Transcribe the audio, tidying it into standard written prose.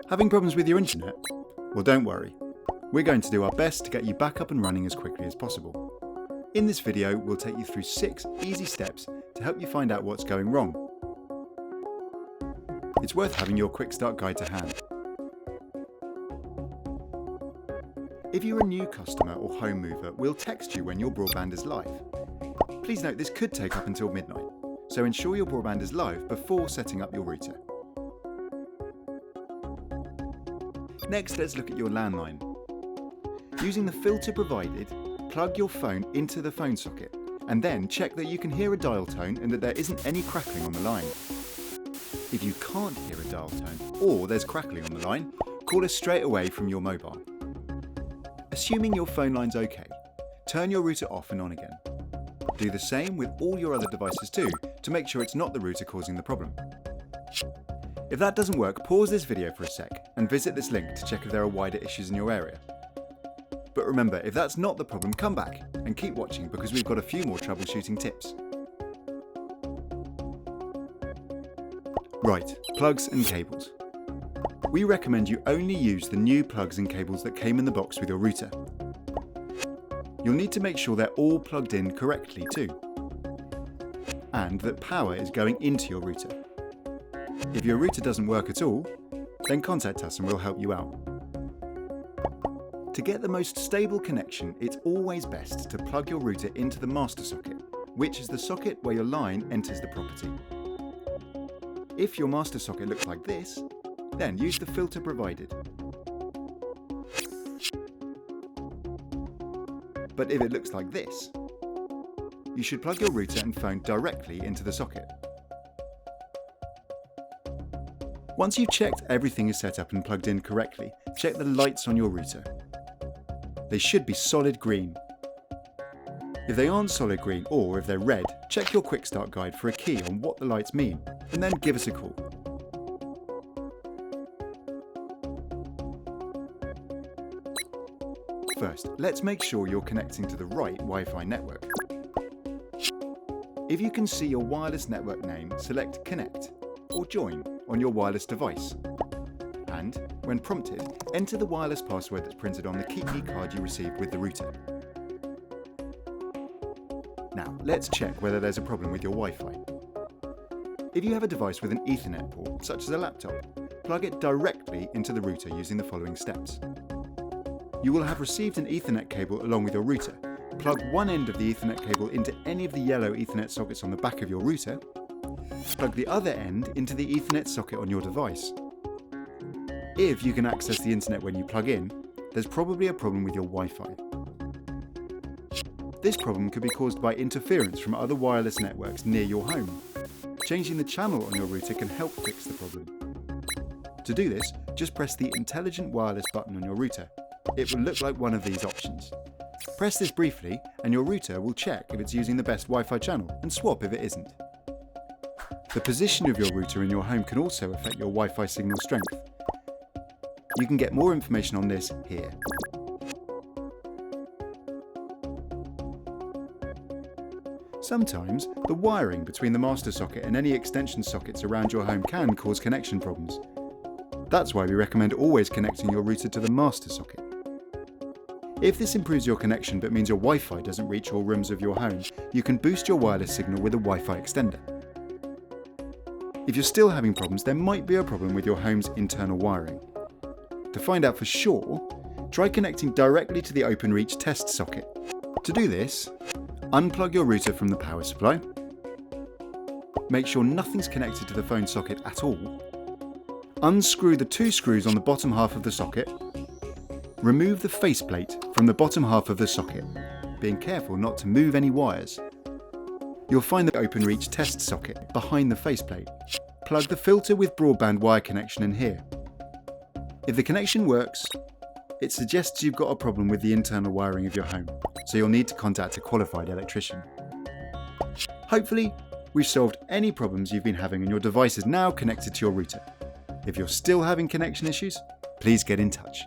Having problems with your internet? Well, don't worry. We're going to do our best to get you back up and running as quickly as possible. In this video, we'll take you through 6 easy steps to help you find out what's going wrong. It's worth having your quick start guide to hand. If you're a new customer or home mover, we'll text you when your broadband is live. Please note this could take up until midnight, so ensure your broadband is live before setting up your router. Next, let's look at your landline. Using the filter provided, plug your phone into the phone socket and then check that you can hear a dial tone and that there isn't any crackling on the line. If you can't hear a dial tone or there's crackling on the line, call us straight away from your mobile. Assuming your phone line's okay, turn your router off and on again. Do the same with all your other devices too, to make sure it's not the router causing the problem. If that doesn't work, pause this video for a sec and visit this link to check if there are wider issues in your area. But remember, if that's not the problem, come back and keep watching because we've got a few more troubleshooting tips. Right, plugs and cables. We recommend you only use the new plugs and cables that came in the box with your router. You'll need to make sure they're all plugged in correctly too, and that power is going into your router. If your router doesn't work at all, then contact us and we'll help you out. To get the most stable connection, it's always best to plug your router into the master socket, which is the socket where your line enters the property. If your master socket looks like this, then use the filter provided. But if it looks like this, you should plug your router and phone directly into the socket. Once you've checked everything is set up and plugged in correctly, check the lights on your router. They should be solid green. If they aren't solid green or if they're red, check your quick start guide for a key on what the lights mean and then give us a call. First, let's make sure you're connecting to the right Wi-Fi network. If you can see your wireless network name, select Connect or Join on your wireless device. And, when prompted, enter the wireless password that's printed on the KeepMe card you received with the router. Now, let's check whether there's a problem with your Wi-Fi. If you have a device with an Ethernet port, such as a laptop, plug it directly into the router using the following steps. You will have received an Ethernet cable along with your router. Plug one end of the Ethernet cable into any of the yellow Ethernet sockets on the back of your router. Plug the other end into the Ethernet socket on your device. If you can access the internet when you plug in, there's probably a problem with your Wi-Fi. This problem could be caused by interference from other wireless networks near your home. Changing the channel on your router can help fix the problem. To do this, just press the Intelligent Wireless button on your router. It will look like one of these options. Press this briefly and your router will check if it's using the best Wi-Fi channel and swap if it isn't. The position of your router in your home can also affect your Wi-Fi signal strength. You can get more information on this here. Sometimes, the wiring between the master socket and any extension sockets around your home can cause connection problems. That's why we recommend always connecting your router to the master socket. If this improves your connection but means your Wi-Fi doesn't reach all rooms of your home, you can boost your wireless signal with a Wi-Fi extender. If you're still having problems, there might be a problem with your home's internal wiring. To find out for sure, try connecting directly to the OpenReach test socket. To do this, unplug your router from the power supply. Make sure nothing's connected to the phone socket at all. Unscrew the 2 screws on the bottom half of the socket. Remove the faceplate from the bottom half of the socket, being careful not to move any wires. You'll find the OpenReach test socket behind the faceplate. Plug the filter with broadband wire connection in here. If the connection works, it suggests you've got a problem with the internal wiring of your home, so you'll need to contact a qualified electrician. Hopefully, we've solved any problems you've been having and your device is now connected to your router. If you're still having connection issues, please get in touch.